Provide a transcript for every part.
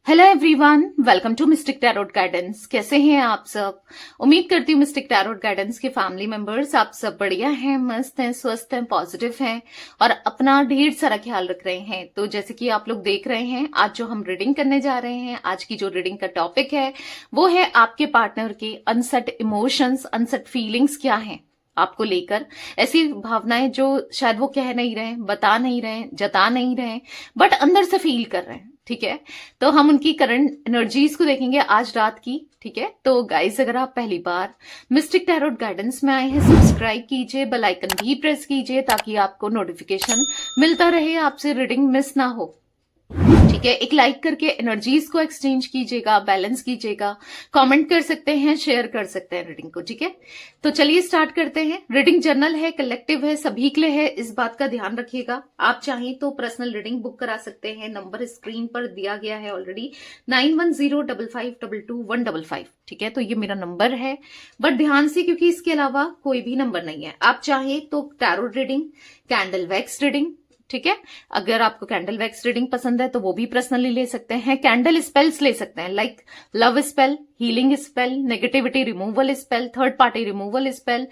Hello everyone, welcome to Mystic tarot Guidance. कैसे हैं आप सब? उम्मीद करती हूँ मिस्टिक टैरोट गाइडेंस के फैमिली मेंबर्स आप सब बढ़िया हैं, मस्त हैं, स्वस्थ हैं, पॉजिटिव हैं और अपना ढेर सारा ख्याल रख रहे हैं। तो जैसे कि आप लोग देख रहे हैं, आज जो हम रीडिंग करने जा रहे हैं, आज की जो रीडिंग का टॉपिक है वो है आपके पार्टनर के अनसेट इमोशंस, अनसेट फीलिंग्स क्या हैं आपको लेकर। ऐसी भावनाएं जो शायद वो कह नहीं रहे, बता नहीं रहे, जता नहीं रहे, बट अंदर से फील कर रहे हैं। ठीक है, तो हम उनकी करंट एनर्जीज को देखेंगे आज रात की। ठीक है, तो गाइस अगर आप पहली बार मिस्टिक टैरोट गाइडेंस में आए हैं, सब्सक्राइब कीजिए, बेल आइकन भी प्रेस कीजिए ताकि आपको नोटिफिकेशन मिलता रहे, आपसे रीडिंग मिस ना हो। ठीक है, एक लाइक करके एनर्जीज को एक्सचेंज कीजिएगा, बैलेंस कीजिएगा, कमेंट कर सकते हैं, शेयर कर सकते हैं रीडिंग को। ठीक है, तो चलिए स्टार्ट करते हैं। रीडिंग जर्नल है, कलेक्टिव है, सभी के लिए है, इस बात का ध्यान रखिएगा। आप चाहें तो पर्सनल रीडिंग बुक करा सकते हैं, नंबर स्क्रीन पर दिया गया है ऑलरेडी, 9105522155। ठीक है, तो ये मेरा नंबर है, बट ध्यान से, क्योंकि इसके अलावा कोई भी नंबर नहीं है। आप चाहें तो tarot reading, candle wax reading, ठीक है, अगर आपको कैंडल वैक्स रीडिंग पसंद है तो वो भी पर्सनली ले सकते हैं। कैंडल स्पेल्स ले सकते हैं, like love spell, healing spell, negativity removal spell, third party removal spell,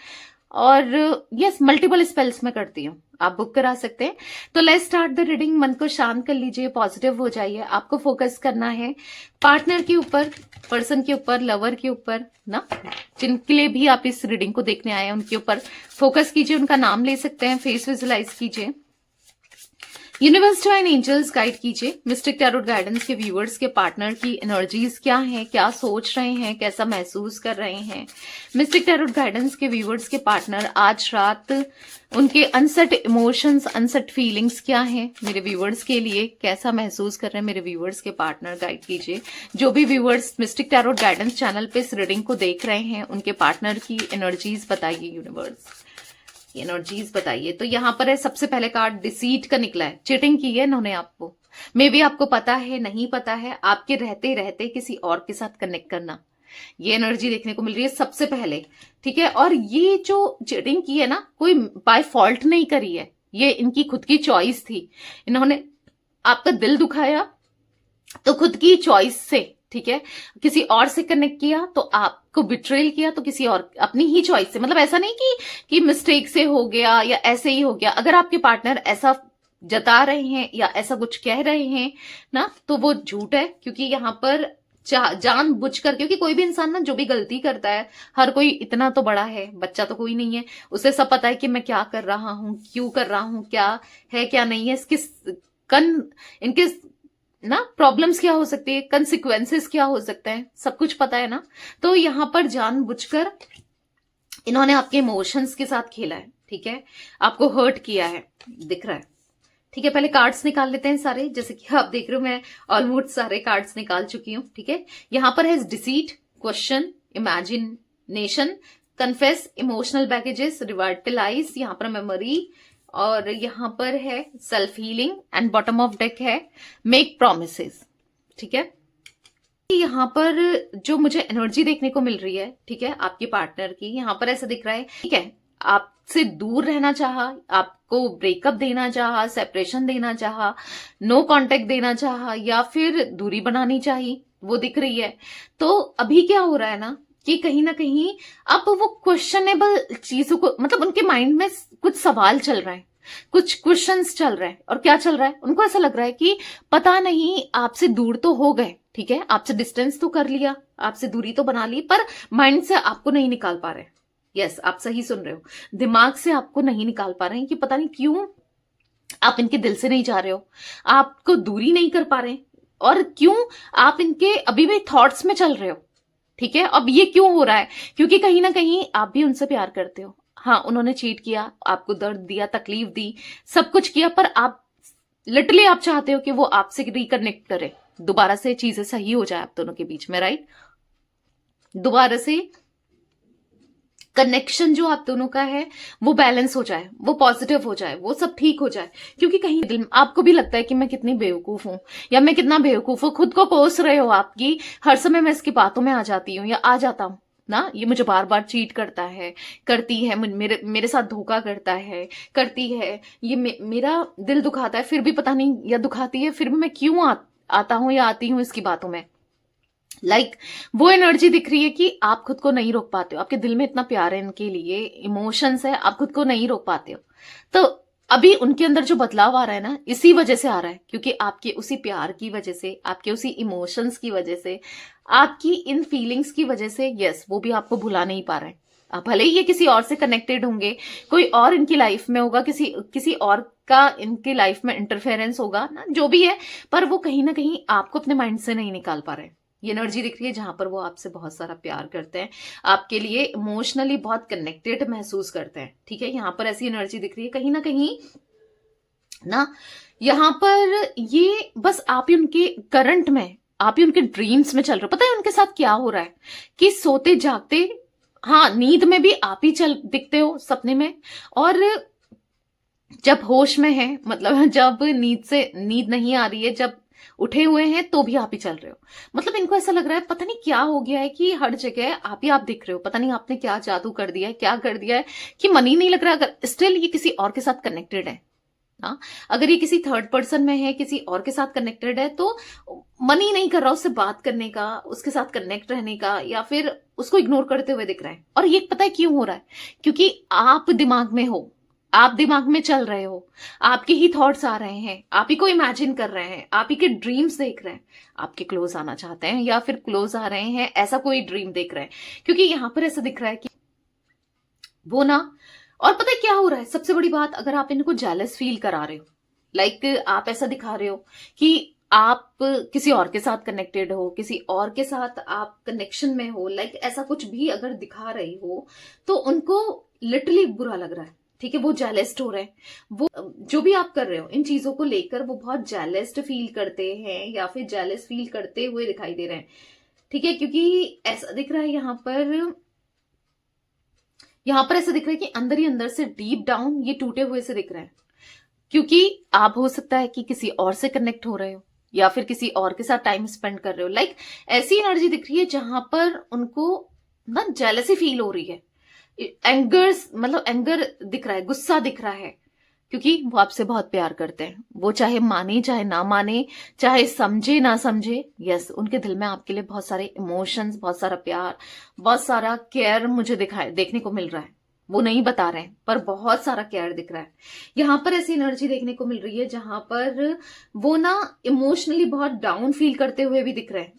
और यस मल्टीपल स्पेल्स मैं करती हूँ, आप बुक करा सकते हैं। तो लेट्स स्टार्ट द रीडिंग। मन को शांत कर लीजिए, पॉजिटिव हो जाइए। आपको फोकस करना है पार्टनर के ऊपर, पर्सन के ऊपर, लवर के ऊपर ना, जिनके लिए भी आप इस रीडिंग को देखने आए हैं उनके ऊपर फोकस कीजिए। उनका नाम ले सकते हैं, फेस विजुलाइज कीजिए। यूनिवर्स डिवाइन एंजल्स गाइड कीजिए मिस्टिक टैरोट गाइडेंस के व्यूअर्स के पार्टनर की एनर्जीज क्या हैं, क्या सोच रहे हैं, कैसा महसूस कर रहे हैं। मिस्टिक टैरोट गाइडेंस के व्यूअर्स के पार्टनर आज रात उनके अनसेट इमोशंस, अनसेट फीलिंग्स क्या हैं मेरे व्यूअर्स के लिए, कैसा महसूस कर रहे हैं मेरे व्यूअर्स के पार्टनर, गाइड कीजिए। जो भी viewers mistake tarot guidance channel पे इस रीडिंग को देख रहे हैं उनके पार्टनर की एनर्जीज बताइए यूनिवर्स, एनर्जीज बताइए। तो यहाँ पर है सबसे पहले कार्ड डिसीट का निकला है, चीटिंग की है इन्होंने आपको, मे बी आपको पता है, नहीं पता है, आपके रहते रहते किसी और के साथ कनेक्ट करना, ये एनर्जी देखने को मिल रही है सबसे पहले। ठीक है, और ये जो चीटिंग की है ना, कोई बाय फॉल्ट नहीं करी है, ये इनकी खुद की चॉइस थी। इन्होंने आपका दिल दुखाया तो खुद की चॉइस से, ठीक है, किसी और से कनेक्ट किया तो आपको बिट्रेल किया तो किसी और, अपनी ही चॉइस से। मतलब ऐसा नहीं कि मिस्टेक से हो गया या ऐसे ही हो गया। अगर आपके पार्टनर ऐसा जता रहे हैं या ऐसा कुछ कह रहे हैं ना, तो वो झूठ है, क्योंकि यहाँ पर जान बुझकर, क्योंकि कोई भी इंसान ना जो भी गलती करता है, हर कोई इतना तो बड़ा है, बच्चा तो कोई नहीं है, उसे सब पता है कि मैं क्या कर रहा हूं, क्यों कर रहा हूं, क्या है क्या नहीं है, इनके ना प्रॉब्लम्स क्या हो सकती है, कंसिक्वेंसेस क्या हो सकते हैं, सब कुछ पता है ना। तो यहां पर जानबूझकर इन्होंने आपके इमोशंस के साथ खेला है। ठीक है, आपको हर्ट किया है, दिख रहा है। ठीक है, पहले कार्ड्स निकाल लेते हैं सारे, जैसे कि आप देख रहे हो मैं ऑलमोस्ट सारे कार्ड्स निकाल चुकी हूं। ठीक है, यहां पर है deceit, question, imagination, confess, emotional baggages, revitalise, यहां पर मेमोरी, और यहां पर है self healing, and bottom of deck है मेक प्रोमिसेस। ठीक है, यहां पर जो मुझे एनर्जी देखने को मिल रही है, ठीक है, आपके पार्टनर की, यहां पर ऐसा दिख रहा है, ठीक है, आपसे दूर रहना चाहा, आपको ब्रेकअप देना चाहा, सेपरेशन देना चाहा, नो कांटेक्ट देना चाहा, या फिर दूरी बनानी चाहिए, वो दिख रही है। तो अभी क्या हो रहा है ना कि कहीं ना कहीं अब वो क्वेश्चनेबल चीजों को, मतलब उनके माइंड में कुछ सवाल चल रहे हैं, कुछ क्वेश्चंस चल रहे हैं, और क्या चल रहा है, उनको ऐसा लग रहा है कि पता नहीं, आपसे दूर तो हो गए, ठीक है, आपसे डिस्टेंस तो कर लिया, आपसे दूरी तो बना ली, पर माइंड से आपको नहीं निकाल पा रहे। यस, आप सही सुन रहे हो, दिमाग से आपको नहीं निकाल पा रहे हैं कि पता नहीं क्यों आप इनके दिल से नहीं जा रहे हो, आपको दूरी नहीं कर पा रहे हैं, और क्यों आप इनके अभी भी थॉट्स में चल रहे हो। ठीक है, अब ये क्यों हो रहा है, क्योंकि कहीं ना कहीं आप भी उनसे प्यार करते हो। हाँ, उन्होंने चीट किया, आपको दर्द दिया, तकलीफ दी, सब कुछ किया, पर आप लिटरली आप चाहते हो कि वो आपसे रिकनेक्ट करे, दोबारा से चीजें सही हो जाए आप दोनों के बीच में, राइट, दोबारा से कनेक्शन जो आप दोनों का है वो बैलेंस हो जाए, वो पॉजिटिव हो जाए, वो सब ठीक हो जाए। क्योंकि कहीं दिल में आपको भी लगता है कि मैं कितनी बेवकूफ हूं, या मैं कितना बेवकूफ हूं, खुद को कोस रहे हो आपकी, हर समय मैं इसकी बातों में आ जाती हूँ या आ जाता हूं ना, ये मुझे बार बार चीट करता है, करती है, मेरे साथ धोखा करता है, करती है, ये मेरा दिल दुखाता है, फिर भी पता नहीं, या दुखाती है फिर भी मैं क्यों आता हूं या आती हूं इसकी बातों में। वो एनर्जी दिख रही है कि आप खुद को नहीं रोक पाते हो, आपके दिल में इतना प्यार है इनके लिए, इमोशंस है, आप खुद को नहीं रोक पाते हो। तो अभी उनके अंदर जो बदलाव आ रहा है ना, इसी वजह से आ रहा है, क्योंकि आपके उसी प्यार की वजह से, आपके उसी इमोशंस की वजह से, आपकी इन फीलिंग्स की वजह से, यस, वो भी आपको भुला नहीं पा रहे हैं। आप भले ही ये किसी और से कनेक्टेड होंगे, कोई और इनकी लाइफ में होगा, किसी और का इनकी लाइफ में इंटरफेरेंस होगा ना, जो भी है, पर वो कहीं ना कहीं आपको अपने माइंड से नहीं निकाल पा रहे हैं। ये एनर्जी दिख रही है जहां पर वो आपसे बहुत सारा प्यार करते हैं, आपके लिए इमोशनली बहुत कनेक्टेड महसूस करते हैं। ठीक है, यहाँ पर ऐसी एनर्जी दिख रही है कहीं ना कहीं ना, यहाँ पर ये बस आप ही उनके करंट में, आप ही उनके ड्रीम्स में चल रहे हो। पता है उनके साथ क्या हो रहा है कि सोते जागते, हाँ, नींद में भी आप ही चल दिखते हो सपने में, और जब होश में है, मतलब जब नींद नहीं आ रही है, जब उठे हुए हैं तो भी आप ही चल रहे हो। मतलब इनको ऐसा लग रहा है, पता नहीं क्या हो गया है कि हर जगह आप दिख रहे हो। पता नहीं आपने क्या जादू कर दिया है, क्या कर दिया है कि मन ही नहीं लग रहा। अगर स्टिल ये किसी और के साथ कनेक्टेड है, हाँ, अगर ये किसी थर्ड पर्सन में है, किसी और के साथ कनेक्टेड है, तो मन ही नहीं कर रहा उससे बात करने का, उसके साथ कनेक्ट रहने का, या फिर उसको इग्नोर करते हुए दिख रहा है। और ये पता है क्यों हो रहा है? क्योंकि आप दिमाग में हो, आप दिमाग में चल रहे हो, आपके ही थॉट्स आ रहे हैं, आप ही को इमेजिन कर रहे हैं, आप ही के ड्रीम्स देख रहे हैं, आपके क्लोज आना चाहते हैं या फिर क्लोज आ रहे हैं, ऐसा कोई ड्रीम देख रहे हैं। क्योंकि यहां पर ऐसा दिख रहा है कि वो ना, और पता है क्या हो रहा है, सबसे बड़ी बात, अगर आप इनको जेलस फील करा रहे हो, आप ऐसा दिखा रहे हो कि आप किसी और के साथ कनेक्टेड हो, किसी और के साथ आप कनेक्शन में हो, ऐसा कुछ भी अगर दिखा रही हो, तो उनको लिटरली बुरा लग रहा है। ठीक है, वो जेलस्ड हो रहे हैं, वो जो भी आप कर रहे हो इन चीजों को लेकर, वो बहुत जेलस्ड फील करते हैं या फिर जेलस फील करते हुए दिखाई दे रहे हैं। ठीक है, क्योंकि ऐसा दिख रहा है यहाँ पर ऐसा दिख रहा है कि अंदर ही अंदर से डीप डाउन ये टूटे हुए से दिख रहे हैं। क्योंकि आप हो सकता है कि किसी और से कनेक्ट हो रहे हो या फिर किसी और के साथ टाइम स्पेंड कर रहे हो। ऐसी एनर्जी दिख रही है जहां पर उनको ना जेलसी फील हो रही है, एंगर दिख रहा है, गुस्सा दिख रहा है, क्योंकि वो आपसे बहुत प्यार करते हैं। वो चाहे माने चाहे ना माने, चाहे समझे ना समझे, यस, उनके दिल में आपके लिए बहुत सारे इमोशंस, बहुत सारा प्यार, बहुत सारा केयर मुझे देखने को मिल रहा है। वो नहीं बता रहे हैं पर बहुत सारा केयर दिख रहा है। यहां पर ऐसी एनर्जी देखने को मिल रही है जहां पर वो ना इमोशनली बहुत डाउन फील करते हुए भी दिख रहे हैं।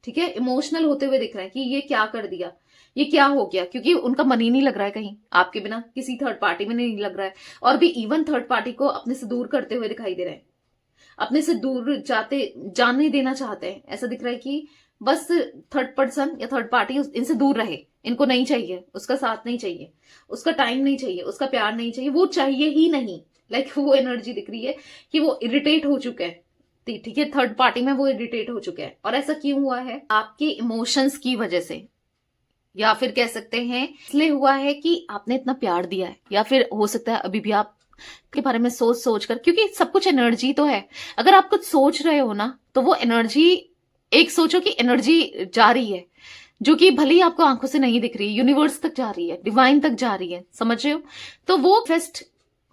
ठीक है, इमोशनल होते हुए दिख रहे हैं कि ये क्या कर दिया, ये क्या हो गया, क्योंकि उनका मन ही नहीं लग रहा है कहीं आपके बिना, किसी थर्ड पार्टी में नहीं लग रहा है, और भी इवन थर्ड पार्टी को अपने से दूर करते हुए दिखाई दे रहे हैं, अपने से दूर जाने देना चाहते हैं। ऐसा दिख रहा है कि बस थर्ड पर्सन या थर्ड पार्टी इनसे दूर रहे, इनको नहीं चाहिए, उसका साथ नहीं चाहिए, उसका टाइम नहीं चाहिए, उसका प्यार नहीं चाहिए, वो चाहिए ही नहीं। वो एनर्जी दिख रही है कि वो इरिटेट हो चुके हैं। ठीक है, थर्ड पार्टी में वो इरिटेट हो चुके हैं। और ऐसा क्यों हुआ है? आपके इमोशंस की वजह से, या फिर कह सकते हैं इसलिए हुआ है कि आपने इतना प्यार दिया है, या फिर हो सकता है अभी भी आप के बारे में सोच कर, क्योंकि सब कुछ एनर्जी तो है। अगर आप कुछ सोच रहे हो ना, तो वो एनर्जी, एक सोचो कि एनर्जी जा रही है, जो कि भले ही आपको आंखों से नहीं दिख रही है, यूनिवर्स तक जा रही है, डिवाइन तक जा रही है, समझ रहे हो? तो वो फेस्ट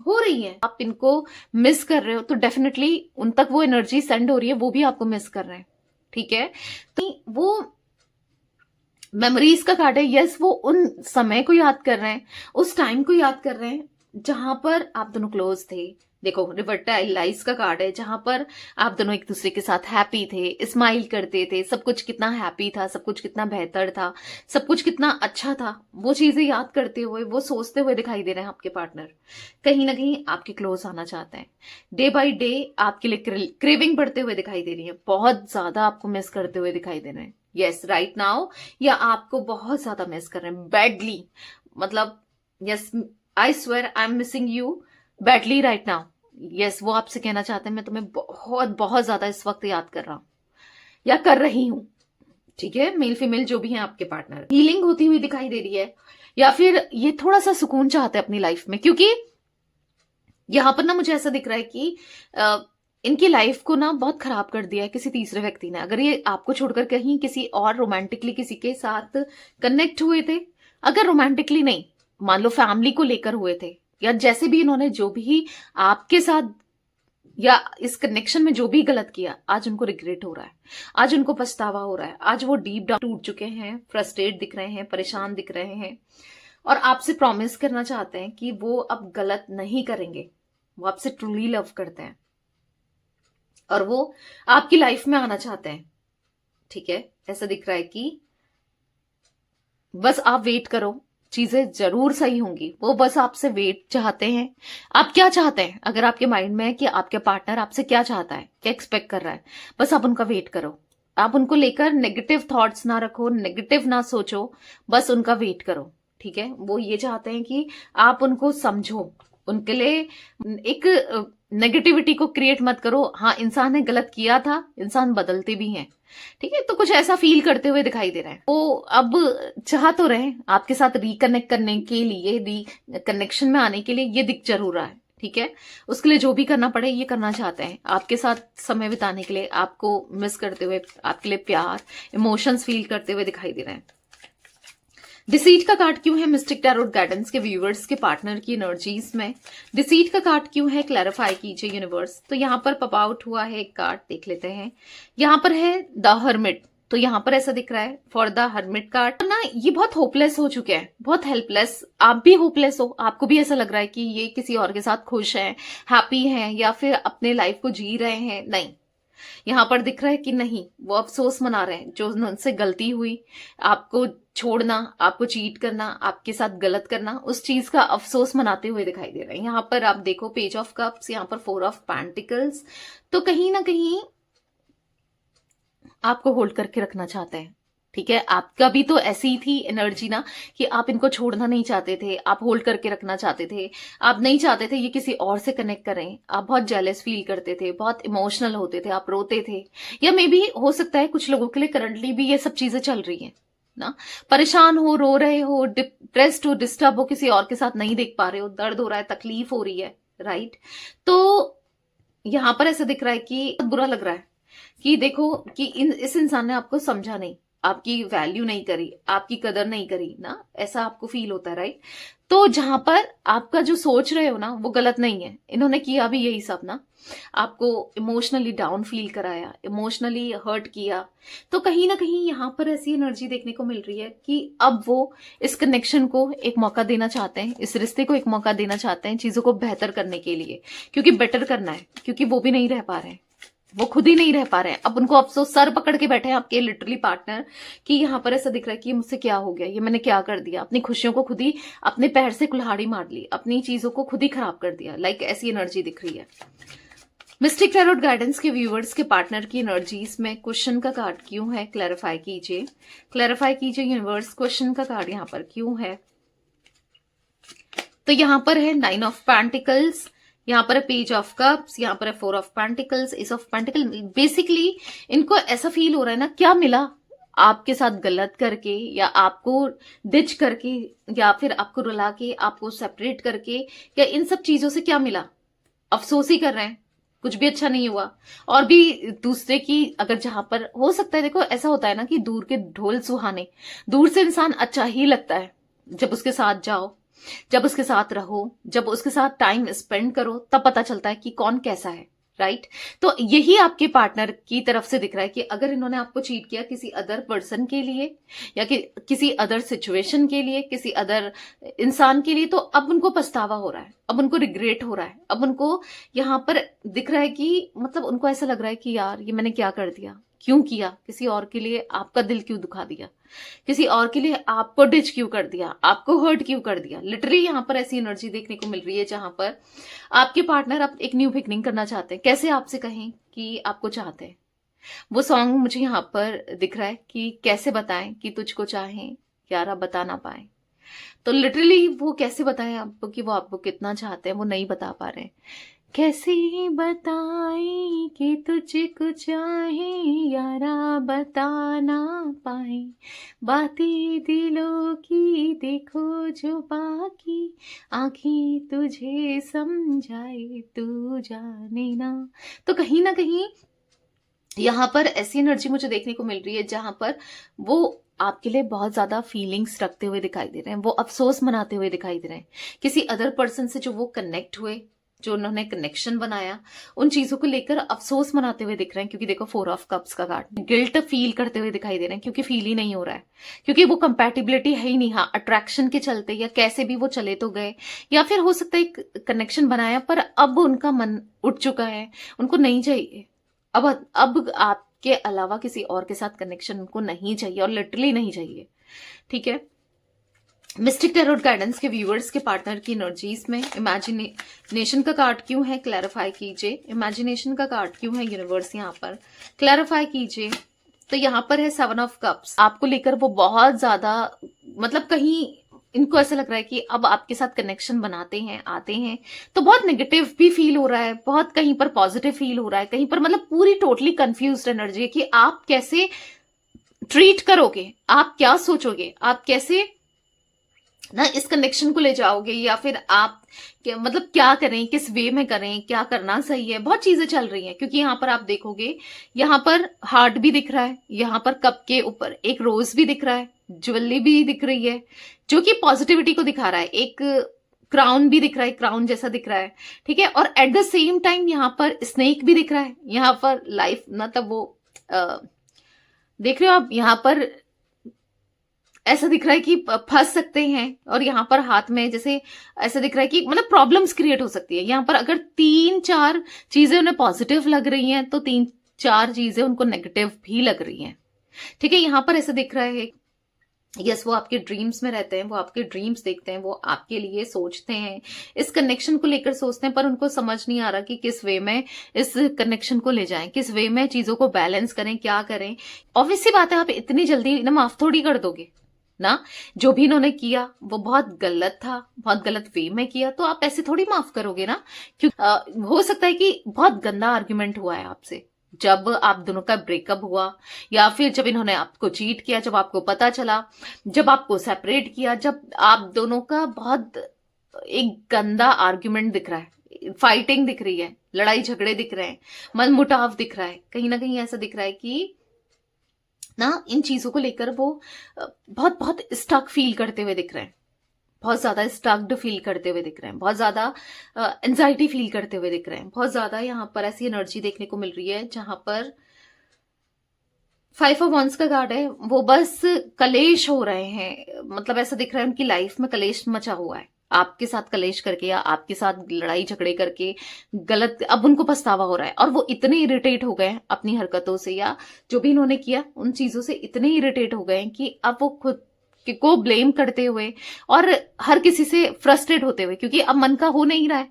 हो रही है, आप इनको मिस कर रहे हो, तो डेफिनेटली उन तक वो एनर्जी सेंड हो रही है, वो भी आपको मिस कर रहे हैं। ठीक है, तो वो मेमोरीज का कार्ड है, यस, वो उन समय को याद कर रहे हैं, उस टाइम को याद कर रहे हैं जहां पर आप दोनों क्लोज थे। देखो, रिवर्टाइलाइज का कार्ड है, जहां पर आप दोनों एक दूसरे के साथ हैप्पी थे, स्माइल करते थे, सब कुछ कितना हैप्पी था, सब कुछ कितना बेहतर था, सब कुछ कितना अच्छा था, वो चीजें याद करते हुए, वो सोचते हुए दिखाई दे रहे हैं आपके पार्टनर। कहीं ना कहीं आपके क्लोज आना चाहते हैं, डे बाय डे आपके लिए क्रेविंग बढ़ते हुए दिखाई दे रही है, बहुत ज्यादा आपको मिस करते हुए दिखाई दे रहे हैं। यस, राइट नाउ, या आपको बहुत ज्यादा मिस कर रहे हैं, बैडली, मतलब yes, I swear I am missing you badly right now. Yes, वो आपसे कहना चाहते हैं मैं तुम्हें बहुत बहुत ज्यादा इस वक्त याद कर रहा हूं या कर रही हूं। ठीक है, मेल फीमेल जो भी है आपके पार्टनर, हीलिंग होती हुई दिखाई दे रही है, या फिर ये थोड़ा सा सुकून चाहते हैं अपनी लाइफ में। क्योंकि यहां पर ना मुझे ऐसा दिख रहा है कि इनकी लाइफ को ना बहुत खराब कर दिया है किसी तीसरे व्यक्ति ने। अगर ये आपको छोड़कर कहीं किसी और रोमांटिकली किसी के साथ कनेक्ट हुए थे, अगर रोमांटिकली नहीं, मान लो फैमिली को लेकर हुए थे, या जैसे भी इन्होंने जो भी आपके साथ या इस कनेक्शन में जो भी गलत किया, आज उनको रिग्रेट हो रहा है, आज उनको पछतावा हो रहा है, आज वो डीप डाउन टूट चुके हैं, फ्रस्ट्रेट दिख रहे हैं, परेशान दिख रहे हैं, और आपसे प्रॉमिस करना चाहते हैं कि वो अब गलत नहीं करेंगे। वो आपसे ट्रूली लव करते हैं और वो आपकी लाइफ में आना चाहते हैं। ठीक है, ऐसा दिख रहा है कि बस आप वेट करो, चीजें जरूर सही होंगी। वो बस आपसे वेट चाहते हैं। आप क्या चाहते हैं, अगर आपके माइंड में है कि आपके पार्टनर आपसे क्या चाहता है, क्या एक्सपेक्ट कर रहा है, बस आप उनका वेट करो। आप उनको लेकर नेगेटिव थॉट्स ना रखो, नेगेटिव ना सोचो, बस उनका वेट करो। ठीक है, वो ये चाहते हैं कि आप उनको समझो, उनके लिए एक नेगेटिविटी को क्रिएट मत करो। हाँ, इंसान ने गलत किया था, इंसान बदलते भी हैं। ठीक है, तो कुछ ऐसा फील करते हुए दिखाई दे रहा है। वो अब चाह तो रहे आपके साथ रिकनेक्ट करने के लिए, रिकनेक्शन में आने के लिए, ये दिख जरूर रहा है। ठीक है, उसके लिए जो भी करना पड़े ये करना चाहते हैं, आपके साथ समय बिताने के लिए, आपको मिस करते हुए, आपके लिए प्यार, इमोशंस फील करते हुए दिखाई दे रहे हैं। डिसीट का कार्ड क्यों है मिस्टिक टैरोट गाइडेंस के व्यूवर्स के पार्टनर की एनर्जीज में? डिसीट का कार्ड क्यों है, क्लैरिफाई कीजिए यूनिवर्स। तो यहाँ पर पॉप आउट हुआ है एक कार्ड, देख लेते हैं। यहाँ पर है द हर्मिट। तो यहाँ पर ऐसा दिख रहा है फॉर द हर्मिट कार्ड ना, ये बहुत होपलेस हो चुके हैं, बहुत हेल्पलेस। आप भी होपलेस हो, आपको भी ऐसा लग रहा है कि ये किसी और के साथ खुश हैं, हैप्पी हैं, या फिर अपने लाइफ को जी रहे हैं। नहीं, यहाँ पर दिख रहा है कि नहीं, वो अफसोस मना रहे हैं जो उनसे गलती हुई, आपको छोड़ना, आपको चीट करना, आपके साथ गलत करना, उस चीज का अफसोस मनाते हुए दिखाई दे रहे हैं। यहाँ पर आप देखो पेज ऑफ कप्स, यहाँ पर 4 ऑफ पेंटिकल्स। तो कहीं ना कहीं आपको होल्ड करके रखना चाहते हैं। ठीक है, आपका भी तो ऐसी ही थी एनर्जी ना, कि आप इनको छोड़ना नहीं चाहते थे, आप होल्ड करके रखना चाहते थे, आप नहीं चाहते थे ये किसी और से कनेक्ट करें, आप बहुत जेलस फील करते थे, बहुत इमोशनल होते थे, आप रोते थे, या मे बी हो सकता है कुछ लोगों के लिए करंटली भी ये सब चीजें चल रही हैं ना। परेशान हो, रो रहे हो, डिप्रेस्ड हो, डिस्टर्ब हो, किसी और के साथ नहीं देख पा रहे हो, दर्द हो रहा है, तकलीफ हो रही है, राइट। तो यहां पर ऐसा दिख रहा है कि बुरा लग रहा है कि देखो कि इस इंसान ने आपको समझा नहीं, आपकी वैल्यू नहीं करी, आपकी कदर नहीं करी ना, ऐसा आपको फील होता है, राइट। तो जहां पर आपका जो सोच रहे हो ना वो गलत नहीं है, इन्होंने किया भी यही सब ना, आपको इमोशनली डाउन फील कराया, इमोशनली हर्ट किया। तो कहीं ना कहीं यहां पर ऐसी एनर्जी देखने को मिल रही है कि अब वो इस कनेक्शन को एक मौका देना चाहते हैं, इस रिश्ते को एक मौका देना चाहते हैं, चीजों को बेहतर करने के लिए, क्योंकि बेटर करना है, क्योंकि वो भी नहीं रह पा रहे हैं, वो खुद ही नहीं रह पा रहे हैं। अब उनको अफसोस, सर पकड़ के बैठे हैं आपके लिटरली पार्टनर, कि यहाँ पर ऐसा दिख रहा है कि मुझसे क्या हो गया, ये मैंने क्या कर दिया, अपनी खुशियों को खुद ही अपने पैर से कुल्हाड़ी मार ली, अपनी चीजों को खुद ही खराब कर दिया। लाइक ऐसी एनर्जी दिख रही है। मिस्टिक टैरोट गाइडेंस के व्यूवर्स के पार्टनर की एनर्जीज में क्वेश्चन का कार्ड क्यों है, क्लैरिफाई कीजिए, क्लैरिफाई कीजिए यूनिवर्स, क्वेश्चन का कार्ड यहाँ पर क्यों है। तो यहाँ पर है 9 ऑफ पेंटिकल्स, यहाँ पर है पेज ऑफ कप्स, यहाँ पर है 4 of pentacles, S of pentacle. Basically इनको ऐसा फील हो रहा है ना, क्या मिला आपके साथ गलत करके, या आपको डिच करके, या फिर आपको रुला के, आपको सेपरेट करके, या इन सब चीजों से क्या मिला, अफसोस ही कर रहे हैं, कुछ भी अच्छा नहीं हुआ। और भी दूसरे की, अगर जहां पर हो सकता है, देखो ऐसा होता है ना कि दूर के ढोल सुहाने, दूर से इंसान अच्छा ही लगता है, जब उसके साथ जाओ, जब उसके साथ रहो, जब उसके साथ टाइम स्पेंड करो, तब पता चलता है कि कौन कैसा है, राइट। तो यही आपके पार्टनर की तरफ से दिख रहा है कि अगर इन्होंने आपको चीट किया किसी अदर पर्सन के लिए, या किसी अदर सिचुएशन के लिए, किसी अदर इंसान के लिए, तो अब उनको पछतावा हो रहा है, अब उनको रिग्रेट हो रहा है, अब उनको यहाँ पर दिख रहा है कि मतलब उनको ऐसा लग रहा है कि यार ये मैंने क्या कर दिया, क्यों किया, किसी और के लिए आपका दिल क्यों दुखा दिया, किसी और के लिए आपको डिच क्यों कर दिया, आपको हर्ट क्यों कर दिया। लिटरली यहाँ पर ऐसी एनर्जी देखने को मिल रही है जहां पर आपके पार्टनर अब एक न्यू बिगनिंग करना चाहते हैं। कैसे आपसे कहें कि आपको चाहते हैं, वो सॉन्ग मुझे यहाँ पर दिख रहा है कि कैसे बताएं कि तुझको चाहें यारा बता ना पाए। तो लिटरली वो कैसे बताएं आपको कि वो आपको कितना चाहते हैं, वो नहीं बता पा रहे हैं। कैसे बताएं कि तुझको चाहे यारा बता ना पाए, बातें दिलों की देखो जो बाकी, आंखें तुझे समझाए तू जाने ना। तो कहीं ना कहीं यहाँ पर ऐसी एनर्जी मुझे देखने को मिल रही है जहां पर वो आपके लिए बहुत ज्यादा फीलिंग्स रखते हुए दिखाई दे रहे हैं, वो अफसोस मनाते हुए दिखाई दे रहे हैं, किसी अदर पर्सन से जो वो कनेक्ट हुए, जो उन्होंने कनेक्शन बनाया, उन चीजों को लेकर अफसोस मनाते हुए दिख रहे हैं, क्योंकि देखो 4 ऑफ कप्स का कार्ड, गिल्ट फील करते हुए दिखाई दे रहे हैं, क्योंकि फील ही नहीं हो रहा है, क्योंकि वो कंपैटिबिलिटी है ही नहीं। हाँ, अट्रैक्शन के चलते या कैसे भी वो चले तो गए, या फिर हो सकता है एक कनेक्शन बनाया पर अब उनका मन उठ चुका है, उनको नहीं चाहिए अब आपके अलावा किसी और के साथ कनेक्शन उनको नहीं चाहिए, और लिटरली नहीं चाहिए। ठीक है, मिस्टिक टैरोट गाइडेंस के व्यूअर्स के पार्टनर की एनर्जीज में इमेजिनेशन का कार्ड क्यों है, क्लैरिफाई कीजिए। इमेजिनेशन का कार्ड क्यों है यूनिवर्स, यहाँ पर क्लैरिफाई कीजिए। तो यहाँ पर है 7 ऑफ कप्स, आपको लेकर वो बहुत ज्यादा, मतलब कहीं इनको ऐसा लग रहा है कि अब आपके साथ कनेक्शन बनाते हैं, आते हैं, तो बहुत नेगेटिव भी फील हो रहा है, बहुत कहीं पर पॉजिटिव फील हो रहा है, कहीं पर मतलब पूरी टोटली कंफ्यूज्ड एनर्जी है कि आप कैसे ट्रीट करोगे, आप क्या सोचोगे, आप कैसे ना इस कनेक्शन को ले जाओगे, या फिर आप मतलब क्या करें, किस वे में करें, क्या करना सही है। बहुत चीजें चल रही हैं, क्योंकि यहाँ पर आप देखोगे, यहाँ पर हार्ट भी दिख रहा है, यहाँ पर कप के ऊपर एक रोज भी दिख रहा है, ज्वेलरी भी दिख रही है जो कि पॉजिटिविटी को दिखा रहा है, एक क्राउन भी दिख रहा है, क्राउन जैसा दिख रहा है। ठीक है, और एट द सेम टाइम यहाँ पर स्नेक भी दिख रहा है, यहाँ पर लाइफ मतलब वो देख रहे हो आप, यहाँ पर ऐसा दिख रहा है कि फंस सकते हैं, और यहाँ पर हाथ में जैसे ऐसा दिख रहा है कि मतलब प्रॉब्लम्स क्रिएट हो सकती है। यहाँ पर अगर 3-4 चीजें उन्हें पॉजिटिव लग रही हैं, तो 3-4 चीजें उनको नेगेटिव भी लग रही हैं। ठीक है, यहाँ पर ऐसा दिख रहा है, यस, वो आपके ड्रीम्स में रहते हैं, वो आपके ड्रीम्स देखते हैं, वो आपके लिए सोचते हैं, इस कनेक्शन को लेकर सोचते हैं, पर उनको समझ नहीं आ रहा कि किस वे में इस कनेक्शन को ले जाएं, किस वे में चीजों को बैलेंस करें, क्या करें। ऑब्वियस सी बात है, आप इतनी जल्दी ना माफ थोड़ी कर दोगे ना, जो भी इन्होंने किया वो बहुत गलत था, बहुत गलत वे में किया, तो आप ऐसे थोड़ी माफ करोगे ना। क्योंकि हो सकता है कि बहुत गंदा आर्ग्यूमेंट हुआ है आपसे, जब आप दोनों का ब्रेकअप हुआ, या फिर जब इन्होंने आपको चीट किया, जब आपको पता चला, जब आपको सेपरेट किया, जब आप दोनों का बहुत एक गंदा आर्ग्यूमेंट दिख रहा है, फाइटिंग दिख रही है, लड़ाई झगड़े दिख रहे हैं, मनमुटाव दिख रहा है, कहीं ना कहीं ऐसा दिख रहा है कि ना इन चीजों को लेकर वो बहुत बहुत स्टक फील करते हुए दिख रहे हैं, बहुत ज्यादा स्टक्ड फील करते हुए दिख रहे हैं, बहुत ज्यादा एंजाइटी फील करते हुए दिख रहे हैं, बहुत ज्यादा यहाँ पर ऐसी एनर्जी देखने को मिल रही है जहां पर 5 ऑफ वंस का कार्ड है, वो बस कलेश हो रहे हैं, मतलब ऐसा दिख रहा है उनकी लाइफ में कलेश मचा हुआ है, आपके साथ कलेश करके या आपके साथ लड़ाई झगड़े करके गलत, अब उनको पछतावा हो रहा है, और वो इतने इरिटेट हो गए हैं अपनी हरकतों से, या जो भी इन्होंने किया उन चीजों से इतने इरिटेट हो गए हैं कि अब वो खुद को ब्लेम करते हुए और हर किसी से फ्रस्ट्रेट होते हुए, क्योंकि अब मन का हो नहीं रहा है।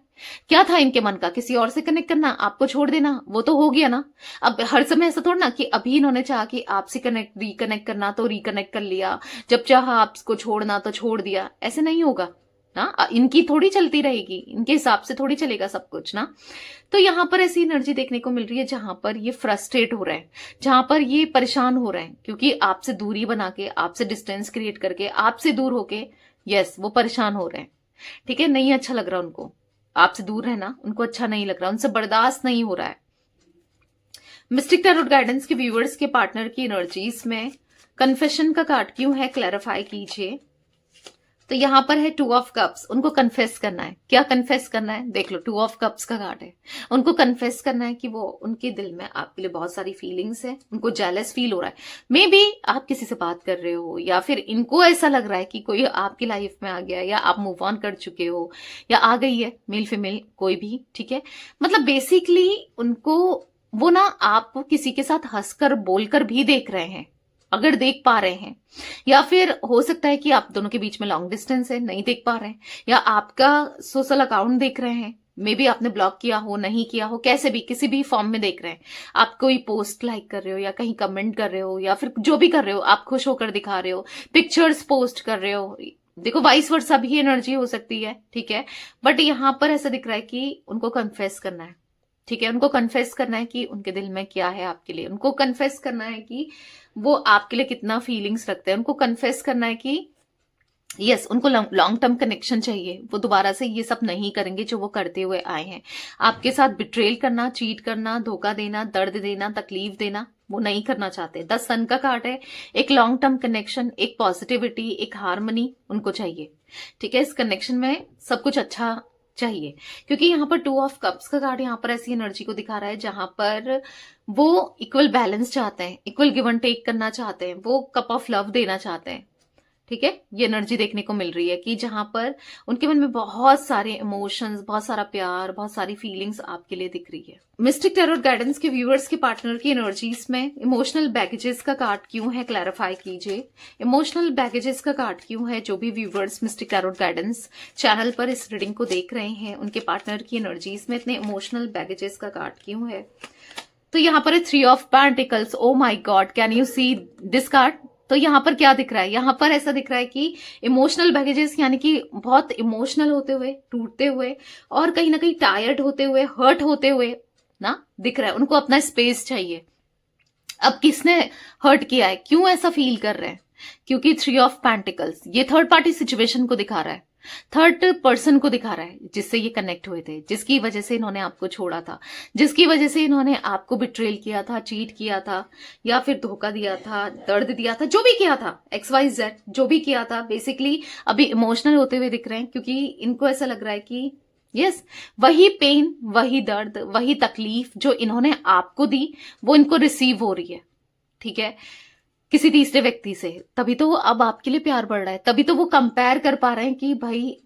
क्या था इनके मन का, किसी और से कनेक्ट करना, आपको छोड़ देना, वो तो हो गया ना। अब हर समय ऐसा थोड़ा ना कि अभी इन्होंने चाहा कि आपसे रिकनेक्ट करना तो रिकनेक्ट कर लिया, जब चाहा आपको छोड़ना तो छोड़ दिया, ऐसे नहीं होगा ना, इनकी थोड़ी चलती रहेगी, इनके हिसाब से थोड़ी चलेगा सब कुछ ना। तो यहां पर ऐसी एनर्जी देखने को मिल रही है जहां पर ये फ्रस्ट्रेट हो रहे हैं, जहां पर ये परेशान हो रहे हैं, क्योंकि आपसे दूरी बना के, आपसे डिस्टेंस क्रिएट करके, आपसे दूर होके, यस, वो परेशान हो रहे हैं। ठीक है, नहीं अच्छा लग रहा उनको, आपसे दूर रहना उनको अच्छा नहीं लग रहा, उनसे बर्दाश्त नहीं हो रहा है। मिस्टिक टैरोट गाइडेंस के व्यूअर्स के पार्टनर की एनर्जीज में कन्फेशन का कार्ड क्यों है, क्लैरिफाई कीजिए। तो यहां पर है 2 ऑफ कप्स, उनको कन्फेस करना है। क्या कन्फेस करना है, देख लो, 2 ऑफ कप्स का कार्ड है, उनको कन्फेस करना है कि वो उनके दिल में आपके लिए बहुत सारी फीलिंग्स है, उनको जेलस फील हो रहा है, मे बी आप किसी से बात कर रहे हो, या फिर इनको ऐसा लग रहा है कि कोई आपकी लाइफ में आ गया, या आप मूव ऑन कर चुके हो, या आ गई है, मेल फीमेल कोई भी। ठीक है, मतलब बेसिकली उनको वो ना आप किसी के साथ हंसकर बोलकर भी देख रहे हैं, अगर देख पा रहे हैं, या फिर हो सकता है कि आप दोनों के बीच में लॉन्ग डिस्टेंस है, नहीं देख पा रहे हैं, या आपका सोशल अकाउंट देख रहे हैं, मे बी आपने ब्लॉक किया हो, नहीं किया हो, कैसे भी किसी भी फॉर्म में देख रहे हैं, आप कोई पोस्ट लाइक कर रहे हो, या कहीं कमेंट कर रहे हो, या फिर जो भी कर रहे हो, आप खुश होकर दिखा रहे हो, पिक्चर्स पोस्ट कर रहे हो, देखो वाइस वर्सा भी एनर्जी हो सकती है। ठीक है, बट यहां पर ऐसा दिख रहा है कि उनको कन्फेस करना है। ठीक है, उनको कन्फेस करना है कि उनके दिल में क्या है आपके लिए, उनको कन्फेस करना है कि वो आपके लिए कितना फीलिंग्स रखते हैं, उनको कन्फेस करना है कि यस, उनको लॉन्ग टर्म कनेक्शन चाहिए, वो दोबारा से ये सब नहीं करेंगे जो वो करते हुए आए हैं। आपके साथ बिट्रेल करना, चीट करना, धोखा देना, दर्द देना, तकलीफ देना, वो नहीं करना चाहते। 10 सन का कार्ड है, एक लॉन्ग टर्म कनेक्शन, एक पॉजिटिविटी, एक हार्मनी उनको चाहिए। ठीक है, इस कनेक्शन में सब कुछ अच्छा चाहिए, क्योंकि यहाँ पर 2 ऑफ कप्स का कार्ड यहाँ पर ऐसी एनर्जी को दिखा रहा है जहां पर वो इक्वल बैलेंस चाहते हैं, इक्वल गिव एंड टेक करना चाहते हैं, वो कप ऑफ लव देना चाहते हैं। ठीक है, ये एनर्जी देखने को मिल रही है कि जहां पर उनके मन में बहुत सारे इमोशंस, बहुत सारा प्यार, बहुत सारी फीलिंग्स आपके लिए दिख रही है। मिस्टिक टैरोट गाइडेंस के व्यूअर्स के पार्टनर की एनर्जीज में इमोशनल बैगेजेस का कार्ड क्यों है, क्लैरिफाई कीजिए। इमोशनल बैगेजेस का कार्ड क्यों है? जो भी viewers mistake tarot guidance channel पर इस रीडिंग को देख रहे हैं, उनके पार्टनर की एनर्जीज में इतने इमोशनल बैगेजेस का कार्ड क्यों है? तो यहाँ पर 3 of pentacles. Oh my God, can you see this card? तो यहाँ पर क्या दिख रहा है? यहाँ पर ऐसा दिख रहा है कि इमोशनल बैगेजेस, यानी कि बहुत इमोशनल होते हुए, टूटते हुए और कहीं ना कहीं टायर्ड होते हुए, हर्ट होते हुए ना दिख रहा है। उनको अपना स्पेस चाहिए। अब किसने हर्ट किया है, क्यों ऐसा फील कर रहे हैं? क्योंकि 3 ऑफ पेंटिकल्स ये थर्ड पार्टी सिचुएशन को दिखा रहा है, थर्ड पर्सन को दिखा रहा है जिससे ये कनेक्ट हुए थे, जिसकी वजह से इन्होंने आपको छोड़ा था, जिसकी वजह से इन्होंने आपको बिट्रेल किया था, चीट किया था, या फिर धोखा दिया था, दर्द दिया था, जो भी किया था, XYZ जो भी किया था। बेसिकली अभी इमोशनल होते हुए दिख रहे हैं, क्योंकि इनको ऐसा लग रहा है कि यस, वही पेन, वही दर्द, वही तकलीफ जो इन्होंने आपको दी वो इनको रिसीव हो रही है। ठीक है, किसी तीसरे व्यक्ति से। तभी तो अब आपके लिए प्यार बढ़ रहा है, तभी तो वो कंपेयर कर पा रहे हैं कि भाई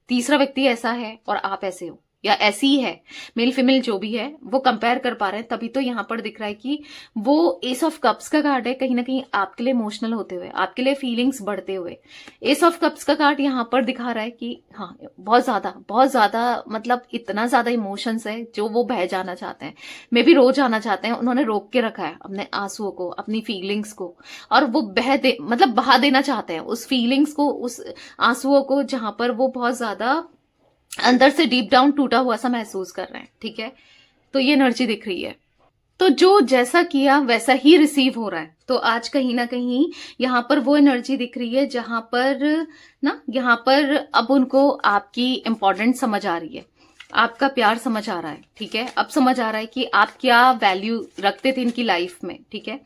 तीसरा व्यक्ति ऐसा है और आप ऐसे हो, या ऐसी ही है, मेल फीमेल जो भी है वो कंपेयर कर पा रहे हैं। तभी तो यहाँ पर दिख रहा है कि वो एस ऑफ कप्स का कार्ड है, कहीं ना कहीं आपके लिए इमोशनल होते हुए, आपके लिए फीलिंग्स बढ़ते हुए। एस ऑफ कप्स का कार्ड यहाँ पर दिखा रहा है कि हाँ, बहुत ज्यादा मतलब इतना ज्यादा इमोशंस है जो वो बह जाना चाहते हैं, मे भी रो जाना चाहते हैं। उन्होंने रोक के रखा है अपने आंसुओं को, अपनी फीलिंग्स को, और वो बहा देना चाहते हैं उस फीलिंग्स को, उस आंसुओं को, जहां पर वो बहुत ज्यादा अंदर से डीप डाउन टूटा हुआ सा महसूस कर रहे हैं। ठीक है, तो ये एनर्जी दिख रही है। तो जो जैसा किया वैसा ही रिसीव हो रहा है। तो आज कहीं ना कहीं यहाँ पर वो एनर्जी दिख रही है जहां पर यहाँ पर अब उनको आपकी इंपॉर्टेंस समझ आ रही है, आपका प्यार समझ आ रहा है। ठीक है, अब समझ आ रहा है कि आप क्या वैल्यू रखते थे इनकी लाइफ में। ठीक है,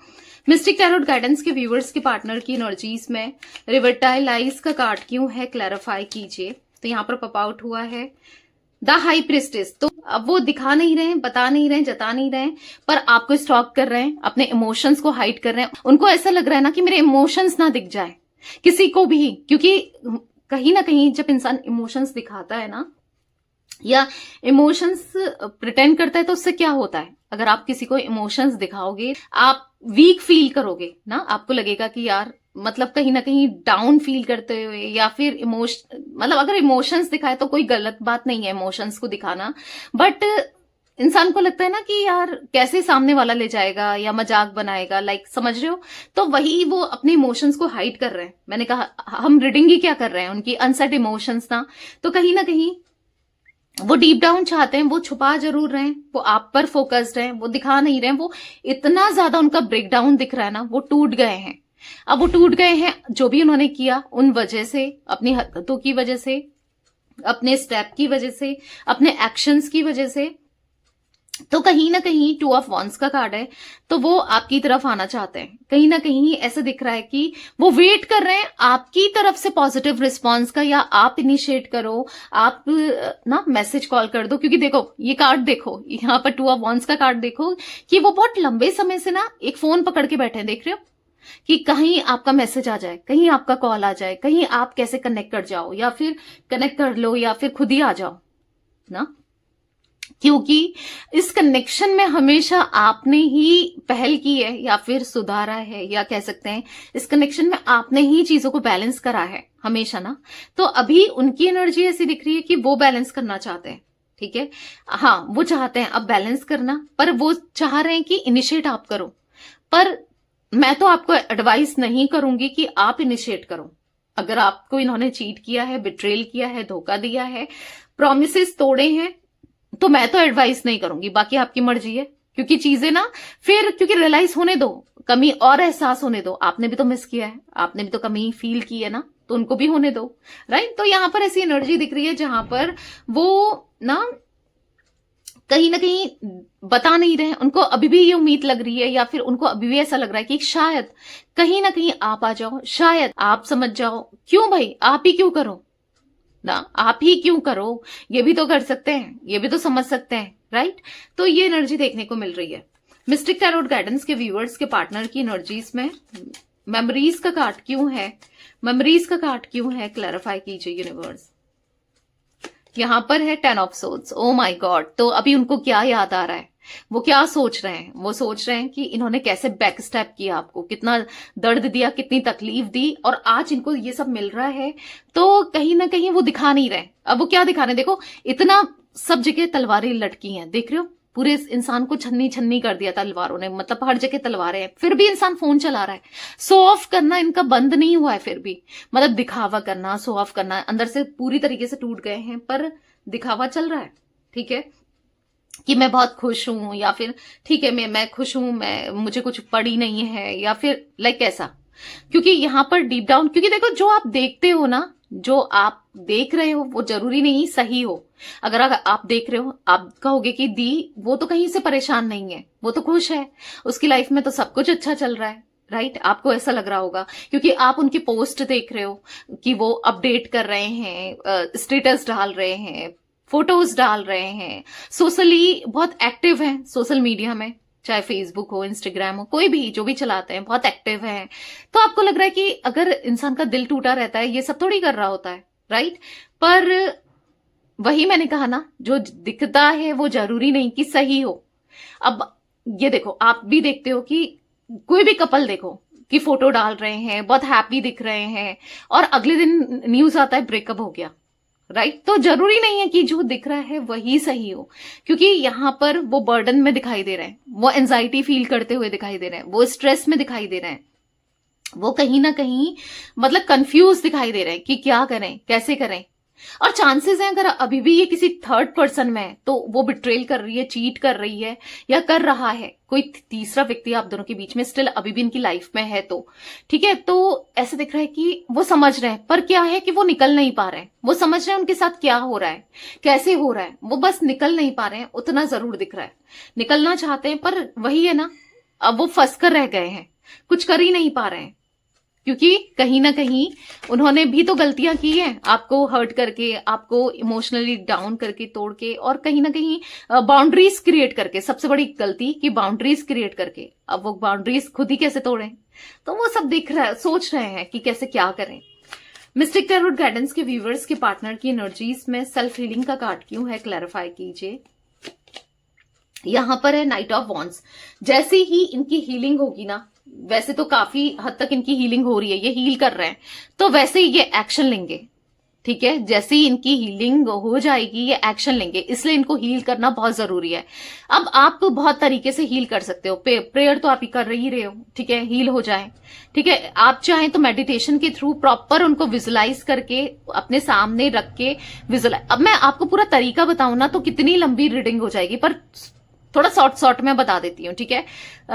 मिस्टिक टैरोट गाइडेंस के व्यूअर्स के पार्टनर की एनर्जीज में रिवर्टाइलाइज का कार्ड क्यों है, क्लैरिफाई कीजिए। तो यहाँ पर पॉप आउट हुआ है द हाई प्रिस्टेस। तो अब वो दिखा नहीं रहे, बता नहीं रहे, जता नहीं रहे, पर आपको स्टॉक कर रहे हैं, अपने इमोशंस को हाइड कर रहे हैं। उनको ऐसा लग रहा है ना कि मेरे इमोशंस ना दिख जाए किसी को भी, क्योंकि कहीं ना कहीं जब इंसान इमोशंस दिखाता है ना, या इमोशंस प्रिटेंड करता है, तो उससे क्या होता है, अगर आप किसी को इमोशंस दिखाओगे, आप वीक फील करोगे ना, आपको लगेगा कि यार मतलब कहीं ना कहीं डाउन फील करते हुए, या फिर मतलब अगर इमोशंस दिखाए तो कोई गलत बात नहीं है इमोशंस को दिखाना, बट इंसान को लगता है ना कि यार कैसे सामने वाला ले जाएगा या मजाक बनाएगा, लाइक समझ रहे हो। तो वही वो अपने इमोशंस को हाइड कर रहे हैं। मैंने कहा हम रीडिंग ही क्या कर रहे हैं, उनकी अनसेट इमोशंस ना, तो कहीं ना कहीं वो डीप डाउन चाहते हैं, वो छुपा जरूर रहे हैं, वो आप पर फोकस्ड हैं, वो दिखा नहीं रहे हैं। वो इतना ज्यादा उनका ब्रेक डाउन दिख रहा है ना, वो टूट गए हैं। अब वो टूट गए हैं जो भी उन्होंने किया उन वजह से, अपनी हरकतों की वजह से, अपने स्टेप की वजह से, अपने एक्शंस की वजह से। तो कहीं ना कहीं 2 ऑफ वॉन्ड्स का कार्ड है, तो वो आपकी तरफ आना चाहते हैं। कहीं ना कहीं ऐसा दिख रहा है कि वो वेट कर रहे हैं आपकी तरफ से पॉजिटिव रिस्पांस का, या आप इनिशिएट करो, आप ना मैसेज कॉल कर दो। क्योंकि देखो ये कार्ड देखो, यहाँ पर 2 ऑफ वॉन्ड्स का कार्ड देखो कि वो बहुत लंबे समय से ना एक फोन पकड़ के बैठे हैं, देख रहे हो, कि कहीं आपका मैसेज आ जाए, कहीं आपका कॉल आ जाए, कहीं आप कैसे कनेक्ट कर जाओ, या फिर कनेक्ट कर लो, या फिर खुद ही आ जाओ ना। क्योंकि इस कनेक्शन में हमेशा आपने ही पहल की है, या फिर सुधारा है, या कह सकते हैं इस कनेक्शन में आपने ही चीजों को बैलेंस करा है हमेशा ना। तो अभी उनकी एनर्जी ऐसी दिख रही है कि वो बैलेंस करना चाहते हैं। ठीक है, हाँ वो चाहते हैं अब बैलेंस करना, पर वो चाह रहे हैं कि इनिशिएट आप करो। पर मैं तो आपको एडवाइस नहीं करूंगी कि आप इनिशिएट करो। अगर आपको इन्होंने चीट किया है, बिट्रेल किया है, धोखा दिया है, प्रॉमिसेस तोड़े हैं, तो मैं तो एडवाइस नहीं करूंगी। बाकी आपकी मर्जी है, क्योंकि चीजें ना फिर क्योंकि रियलाइज होने दो, कमी और एहसास होने दो। आपने भी तो मिस किया है, आपने भी तो कमी फील की है ना, तो उनको भी होने दो, राइट। तो यहां पर ऐसी एनर्जी दिख रही है जहां पर वो ना कहीं ना कहीं बता नहीं रहे, उनको अभी भी ये उम्मीद लग रही है, या फिर उनको अभी भी ऐसा लग रहा है कि शायद कहीं ना कहीं आप आ जाओ, शायद आप समझ जाओ। क्यों भाई, आप ही क्यों करो ना, आप ही क्यों करो, ये भी तो कर सकते हैं, ये भी तो समझ सकते हैं, राइट। तो ये एनर्जी देखने को मिल रही है। मिस्टिक टैरोट गाइडेंस के व्यूअर्स के पार्टनर की एनर्जीज में मेमोरीज का कार्ड क्यों है, मेमोरीज का कार्ड क्यों है, क्लैरिफाई कीजिए यूनिवर्स। यहां पर है 10 of swords. Oh my God, तो अभी उनको क्या याद आ रहा है, वो क्या सोच रहे हैं, वो सोच रहे हैं कि इन्होंने कैसे बैक स्टेप किया, आपको कितना दर्द दिया, कितनी तकलीफ दी, और आज इनको ये सब मिल रहा है। तो कहीं ना कहीं वो दिखा नहीं रहे। अब वो क्या दिखा रहे हैं, देखो इतना सब जगह तलवारें लटकी हैं, देख रहे हो, पूरे इंसान को छन्नी छन्नी कर दिया तलवारों ने, मतलब हर जगह तलवारें हैं, फिर भी इंसान फोन चला रहा है। शो ऑफ करना इनका बंद नहीं हुआ है, फिर भी मतलब दिखावा करना, शो ऑफ करना अंदर से पूरी तरीके से टूट गए हैं, पर दिखावा चल रहा है, ठीक है, कि मैं बहुत खुश हूं, या फिर ठीक है मैं खुश हूं, मैं मुझे कुछ पड़ी नहीं है, या फिर लाइक ऐसा। क्योंकि यहां पर डीप डाउन, क्योंकि देखो जो आप देखते हो ना, जो आप देख रहे हो वो जरूरी नहीं सही हो। अगर आप देख रहे हो, आप कहोगे कि दी वो तो कहीं से परेशान नहीं है, वो तो खुश है, उसकी लाइफ में तो सब कुछ अच्छा चल रहा है, राइट। आपको ऐसा लग रहा होगा क्योंकि आप उनकी पोस्ट देख रहे हो कि वो अपडेट कर रहे हैं, स्टेटस डाल रहे हैं, फोटोज डाल रहे हैं, सोशली बहुत एक्टिव हैं, सोशल मीडिया में, चाहे फेसबुक हो, इंस्टाग्राम हो, कोई भी जो भी चलाते हैं बहुत एक्टिव हैं। तो आपको लग रहा है कि अगर इंसान का दिल टूटा रहता है, ये सब थोड़ी कर रहा होता है, राइट। पर वही मैंने कहा ना, जो दिखता है वो जरूरी नहीं कि सही हो। अब ये देखो, आप भी देखते हो कि कोई भी कपल देखो कि फोटो डाल रहे हैं, बहुत हैप्पी दिख रहे हैं, और अगले दिन न्यूज आता है ब्रेकअप हो गया, राइट। तो जरूरी नहीं है कि जो दिख रहा है वही सही हो, क्योंकि यहां पर वो बर्डन में दिखाई दे रहे हैं, वो एंजाइटी फील करते हुए दिखाई दे रहे हैं, वो स्ट्रेस में दिखाई दे रहे हैं, वो कहीं ना कहीं मतलब कंफ्यूज दिखाई दे रहे हैं कि क्या करें, कैसे करें। और चांसेस हैं अगर अभी भी ये किसी थर्ड पर्सन में है, तो वो बिट्रेल कर रही है, चीट कर रही है, या कर रहा है, कोई तीसरा व्यक्ति आप दोनों के बीच में स्टिल अभी भी इनकी लाइफ में है, तो ठीक है। तो ऐसे दिख रहा है कि वो समझ रहे हैं, पर क्या है कि वो निकल नहीं पा रहे हैं। वो समझ रहे हैं उनके साथ क्या हो रहा है, कैसे हो रहा है, वो बस निकल नहीं पा रहे हैं, उतना जरूर दिख रहा है। निकलना चाहते हैं, पर वही है ना, अब वो फंस कर रह गए हैं, कुछ कर ही नहीं पा रहे हैं, क्योंकि कहीं ना कहीं उन्होंने भी तो गलतियां की हैं, आपको हर्ट करके, आपको इमोशनली डाउन करके, तोड़ के, और कहीं ना कहीं बाउंड्रीज क्रिएट करके। सबसे बड़ी गलती कि बाउंड्रीज क्रिएट करके, अब वो बाउंड्रीज खुद ही कैसे तोड़ें, तो वो सब दिख रहा है, सोच रहे हैं कि कैसे क्या करें। मिस्टिक टैरोट गाइडेंस के व्यूवर्स के पार्टनर की एनर्जीज में सेल्फ हीलिंग का कार्ड क्यों है, क्लैरिफाई कीजिए। यहां पर है नाइट ऑफ वॉन्ड्स। जैसे ही इनकी हीलिंग होगी ना, वैसे तो काफी हद तक इनकी हीलिंग हो रही है, ये हील कर रहे हैं, तो वैसे ही ये एक्शन लेंगे, ठीक है। जैसे ही इनकी हीलिंग हो जाएगी ये एक्शन लेंगे, इसलिए इनको हील करना बहुत जरूरी है। अब आप बहुत तरीके से हील कर सकते हो, प्रेयर तो आप ही कर ही रहे हो, ठीक है, हील हो जाए, ठीक है। आप चाहें तो मेडिटेशन के थ्रू प्रॉपर उनको विजुलाइज करके अपने सामने रख के विजुलाइज। अब मैं आपको पूरा तरीका बताऊं ना तो कितनी लंबी रीडिंग हो जाएगी, पर थोड़ा शॉर्ट में बता देती हूँ, ठीक है।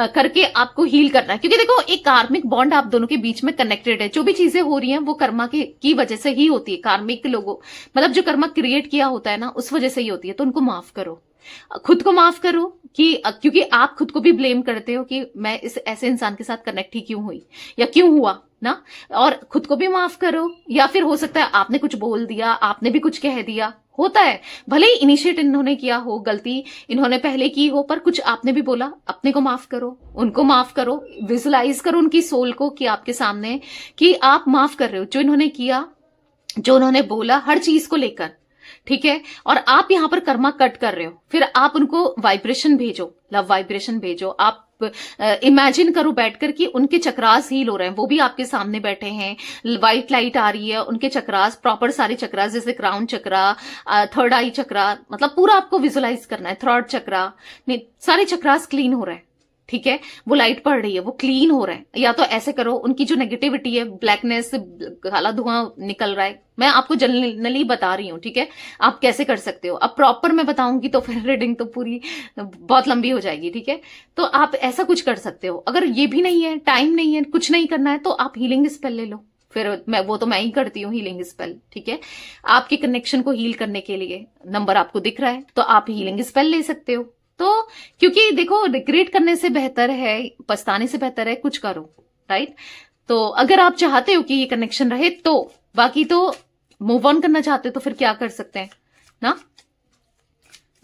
करके आपको हील करना है, क्योंकि देखो एक कार्मिक बॉन्ड आप दोनों के बीच में कनेक्टेड है। जो भी चीजें हो रही हैं वो कर्मा की वजह से ही होती है। कार्मिक लोगों, मतलब जो कर्मा क्रिएट किया होता है ना, उस वजह से ही होती है। तो उनको माफ करो, खुद को माफ करो, कि क्योंकि आप खुद को भी ब्लेम करते हो कि मैं इस ऐसे इंसान के साथ कनेक्ट ही क्यों हुई या क्यों हुआ ना, और खुद को भी माफ करो। या फिर हो सकता है आपने कुछ बोल दिया, आपने भी कुछ कह दिया, होता है, भले ही इनिशिएट इन्होंने किया हो, गलती इन्होंने पहले की हो, पर कुछ आपने भी बोला, अपने को माफ करो, उनको माफ करो, विजुलाइज करो उनकी सोल को कि आपके सामने, कि आप माफ कर रहे हो जो इन्होंने किया, जो उन्होंने बोला, हर चीज को लेकर, ठीक है। और आप यहां पर कर्मा कट कर रहे हो, फिर आप उनको वाइब्रेशन भेजो, लव वाइब्रेशन भेजो। आप इमेजिन करो बैठकर कि उनके चक्रास हील हो रहे हैं, वो भी आपके सामने बैठे हैं, व्हाइट लाइट आ रही है, उनके चक्रास प्रॉपर सारे चक्रास, जैसे क्राउन चक्रा, थर्ड आई चक्रा, मतलब पूरा आपको विजुलाइज करना है। थर्ड चक्रा, सारे चक्रास क्लीन हो रहे हैं, ठीक है, वो लाइट पड़ रही है, वो क्लीन हो रहा है। या तो ऐसे करो, उनकी जो नेगेटिविटी है, ब्लैकनेस, काला धुआं निकल रहा है, मैं आपको जनरली बता रही हूँ, ठीक है, आप कैसे कर सकते हो। अब प्रॉपर मैं बताऊंगी तो फिर रीडिंग तो पूरी बहुत लंबी हो जाएगी, ठीक है। तो आप ऐसा कुछ कर सकते हो। अगर ये भी नहीं है, टाइम नहीं है, कुछ नहीं करना है, तो आप हीलिंग स्पेल ले लो। फिर मैं ही करती हूँ हीलिंग स्पेल, ठीक है। आपके कनेक्शन को हील करने के लिए नंबर आपको दिख रहा है, तो आप हीलिंग स्पेल ले सकते हो। तो क्योंकि देखो, रिग्रेट करने से बेहतर है, पछताने से बेहतर है कुछ करो, राइट। तो अगर आप चाहते हो कि ये कनेक्शन रहे, तो बाकी तो मूव ऑन करना चाहते हो तो फिर क्या कर सकते हैं ना।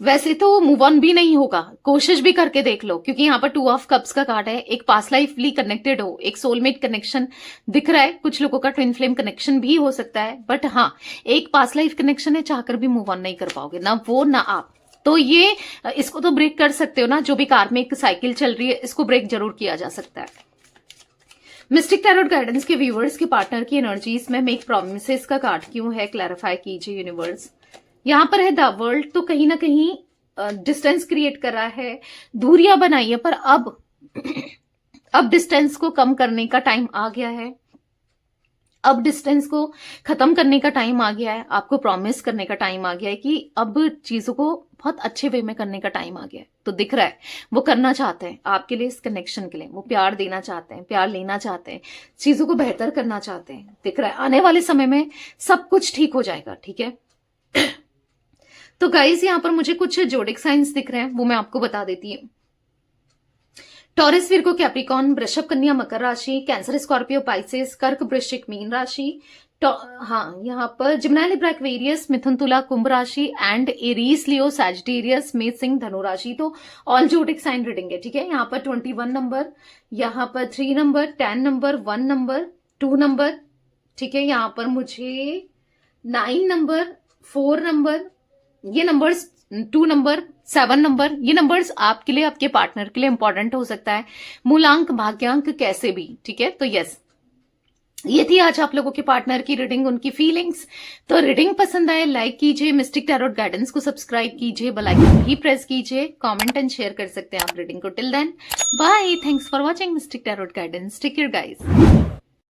वैसे तो मूव ऑन भी नहीं होगा, कोशिश भी करके देख लो, क्योंकि यहाँ पर 2 ऑफ कप्स का कार्ड है। एक पास्ट लाइफली कनेक्टेड हो, एक सोलमेट कनेक्शन दिख रहा है, कुछ लोगों का ट्विन फ्लेम कनेक्शन भी हो सकता है, बट हाँ एक पास्ट लाइफ कनेक्शन है, चाहकर भी मूव ऑन नहीं कर पाओगे, ना वो ना आप। तो ये इसको तो ब्रेक कर सकते हो ना, जो भी कार्मिक साइकिल चल रही है इसको ब्रेक जरूर किया जा सकता है। मिस्टिक टैरोट गाइडेंस के व्यूअर्स के पार्टनर की एनर्जीज में मेक प्रॉमिसेस का कार्ड क्यों है, क्लैरिफाई कीजिए यूनिवर्स। यहां पर है द वर्ल्ड, तो कहीं ना कहीं डिस्टेंस क्रिएट करा है, दूरियां बनाई है, पर अब डिस्टेंस को कम करने का टाइम आ गया है, अब डिस्टेंस को खत्म करने का टाइम आ गया है, आपको प्रॉमिस करने का टाइम आ गया है कि अब चीजों को बहुत अच्छे वे में करने का टाइम आ गया है। तो दिख रहा है वो करना चाहते हैं आपके लिए, इस कनेक्शन के लिए वो प्यार देना चाहते हैं, प्यार लेना चाहते हैं, चीजों को बेहतर करना चाहते हैं। दिख रहा है आने वाले समय में सब कुछ ठीक हो जाएगा, ठीक है। तो गाइस यहाँ पर मुझे कुछ जोडिक साइंस दिख रहे हैं, वो मैं आपको बता देती हूँ। टॉरस, विर्गो, कैप्रिकॉर्न, वृषभ, कन्या, मकर राशि, कैंसर, स्कॉर्पियो, पाइसेस, कर्क, वृश्चिक, मीन राशि। हाँ यहाँ पर जिम्नाई, लिब्रा, एक्वेरियस, मिथुन, तुला, कुंभ राशि एंड एरीज, लियो, सैजिटेरियस, मेष, सिंह, धनु राशि। तो ऑल जोडिक साइन रीडिंग है, ठीक है। यहाँ पर 21 नंबर, यहाँ पर 3 नंबर, 10 नंबर, 1 नंबर, 2 नंबर, ठीक है। यहाँ पर मुझे 9 नंबर, 4 नंबर, ये नंबर्स 2 नंबर, 7 नंबर, ये नंबर्स आपके लिए, आपके पार्टनर के लिए इंपॉर्टेंट हो सकता है, मूलांक, भाग्यांक, कैसे भी, ठीक है। तो यस, ये थी आज आप लोगों के पार्टनर की रीडिंग, उनकी फीलिंग्स। तो रीडिंग पसंद आए लाइक कीजिए, मिस्टिक टैरोट गाइडेंस को सब्सक्राइब कीजिए, बेल आइकन भी प्रेस कीजिए, कमेंट एंड शेयर कर सकते हैं आप रीडिंग को। Till then bye, thanks for watching mystic tarot guidance, take care guys.